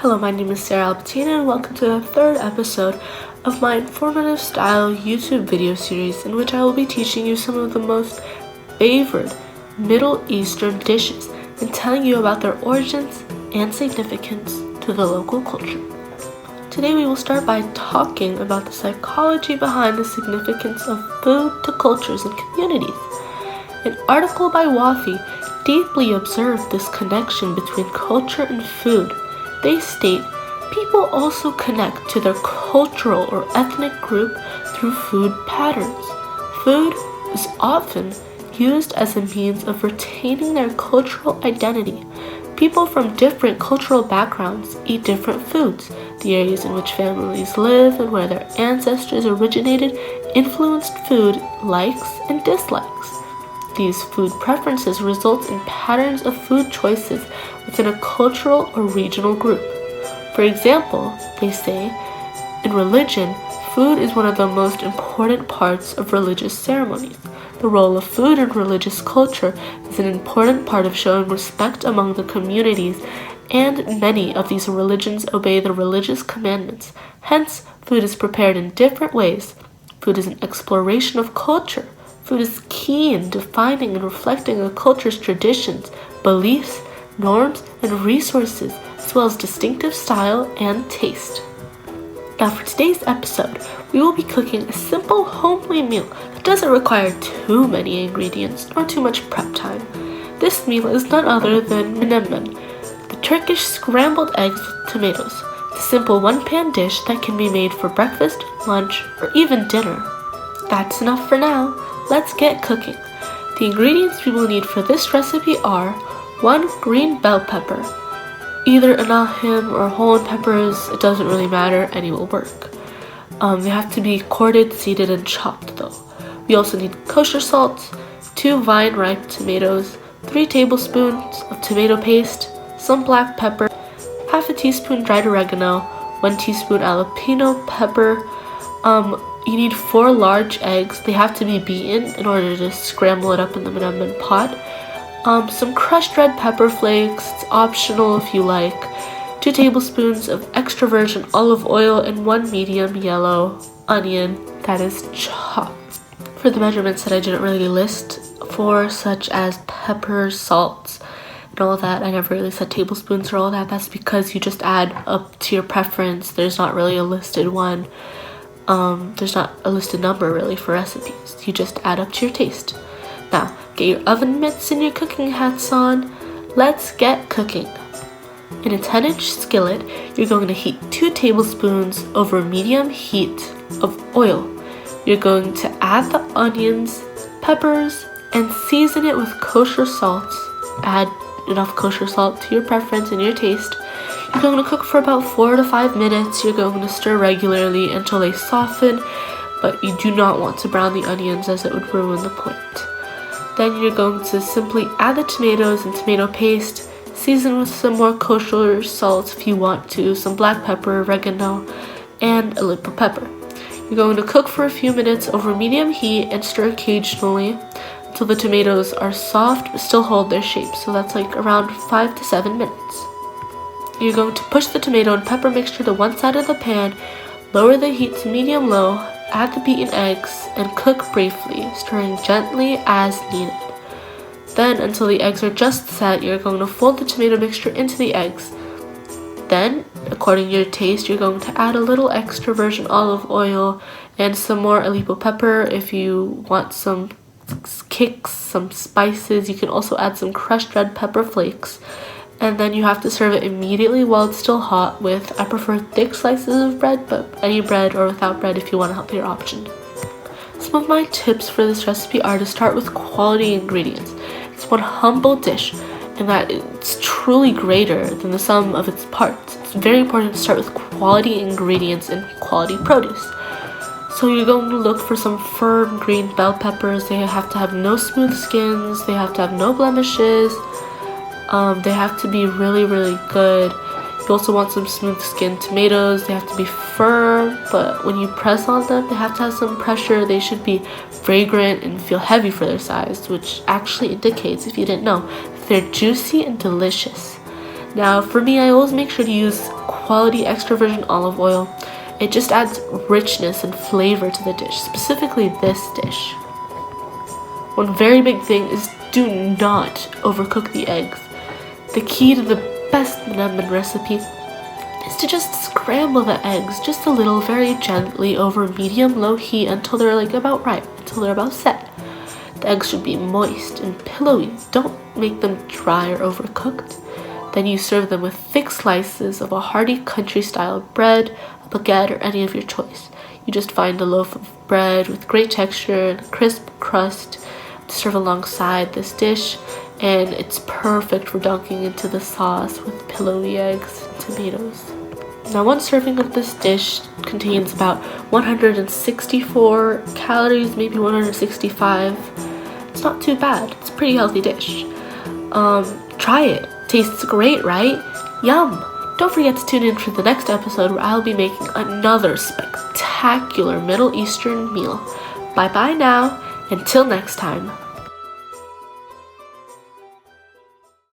Hello, my name is Sarah Albertina and welcome to the third episode of my informative style YouTube video series in which I will be teaching you some of the most favored Middle Eastern dishes and telling you about their origins and significance to the local culture. Today we will start by talking about the psychology behind the significance of food to cultures and communities. An article by Wafi deeply observed this connection between culture and food. They state, people also connect to their cultural or ethnic group through food patterns. Food is often used as a means of retaining their cultural identity. People from different cultural backgrounds eat different foods. The areas in which families live and where their ancestors originated influenced food likes and dislikes. These food preferences result in patterns of food choices within a cultural or regional group. For example, they say, in religion, food is one of the most important parts of religious ceremonies. The role of food in religious culture is an important part of showing respect among the communities, and many of these religions obey the religious commandments. Hence, food is prepared in different ways. Food is an exploration of culture. Food is key in defining and reflecting a culture's traditions, beliefs, norms, and resources, as well as distinctive style and taste. Now for today's episode, we will be cooking a simple homely meal that doesn't require too many ingredients or too much prep time. This meal is none other than menemen, the Turkish scrambled eggs with tomatoes. It's a simple one-pan dish that can be made for breakfast, lunch, or even dinner. That's enough for now. Let's get cooking. The ingredients we will need for this recipe are 1 green bell pepper. Either an ahim or whole peppers, it doesn't really matter, any will work. They have to be corded, seeded, and chopped though. We also need kosher salt, 2 vine-ripe tomatoes, 3 tablespoons of tomato paste, some black pepper, half a teaspoon dried oregano, 1 teaspoon jalapeno pepper. You need 4 large eggs. They have to be beaten in order to scramble it up in the menemen pot. Some crushed red pepper flakes, it's optional if you like. 2 tablespoons of extra virgin olive oil and 1 medium yellow onion that is chopped. For the measurements that I didn't really list for, such as pepper, salt, and all that, I never really said tablespoons or all that. That's because you just add up to your preference. There's not really a listed one. There's not a listed number really for recipes. You just add up to your taste. Now, get your oven mitts and your cooking hats on. Let's get cooking. In a 10-inch skillet, you're going to heat 2 tablespoons over medium heat of oil. You're going to add the onions, peppers, and season it with kosher salt. Add enough kosher salt to your preference and your taste. You're going to cook for about 4 to 5 minutes. You're going to stir regularly until they soften, but you do not want to brown the onions as it would ruin the point. Then you're going to simply add the tomatoes and tomato paste, season with some more kosher salt if you want to, some black pepper, oregano, and a little pepper. You're going to cook for a few minutes over medium heat and stir occasionally until the tomatoes are soft but still hold their shape, so that's like around 5 to 7 minutes. You're going to push the tomato and pepper mixture to one side of the pan, lower the heat to medium-low, add the beaten eggs, and cook briefly, stirring gently as needed. Then, until the eggs are just set, you're going to fold the tomato mixture into the eggs. Then, according to your taste, you're going to add a little extra virgin olive oil and some more Aleppo pepper. If you want some kicks, some spices, you can also add some crushed red pepper flakes. And then you have to serve it immediately while it's still hot with, I prefer thick slices of bread, but any bread or without bread if you want to help your option. Some of my tips for this recipe are to start with quality ingredients. It's one humble dish in that it's truly greater than the sum of its parts. It's very important to start with quality ingredients and quality produce. So you're going to look for some firm green bell peppers. They have to have no smooth skins. They have to have no blemishes. They have to be really, really good. You also want some smooth skinned tomatoes. They have to be firm, but when you press on them, they have to have some pressure. They should be fragrant and feel heavy for their size, which actually indicates, if you didn't know, they're juicy and delicious. Now, for me, I always make sure to use quality extra virgin olive oil. It just adds richness and flavor to the dish, specifically this dish. One very big thing is do not overcook the eggs. The key to the best menemen recipe is to just scramble the eggs just a little, very gently over medium-low heat until they're about right, until they're about set. The eggs should be moist and pillowy. Don't make them dry or overcooked. Then you serve them with thick slices of a hearty country-style bread, a baguette, or any of your choice. You just find a loaf of bread with great texture and a crisp crust to serve alongside this dish, and it's perfect for dunking into the sauce with pillowy eggs and tomatoes. Now, one serving of this dish contains about 164 calories, maybe 165. It's not too bad. It's a pretty healthy dish. Try it. Tastes great, right? Yum! Don't forget to tune in for the next episode where I'll be making another spectacular Middle Eastern meal. Bye bye now. Until next time.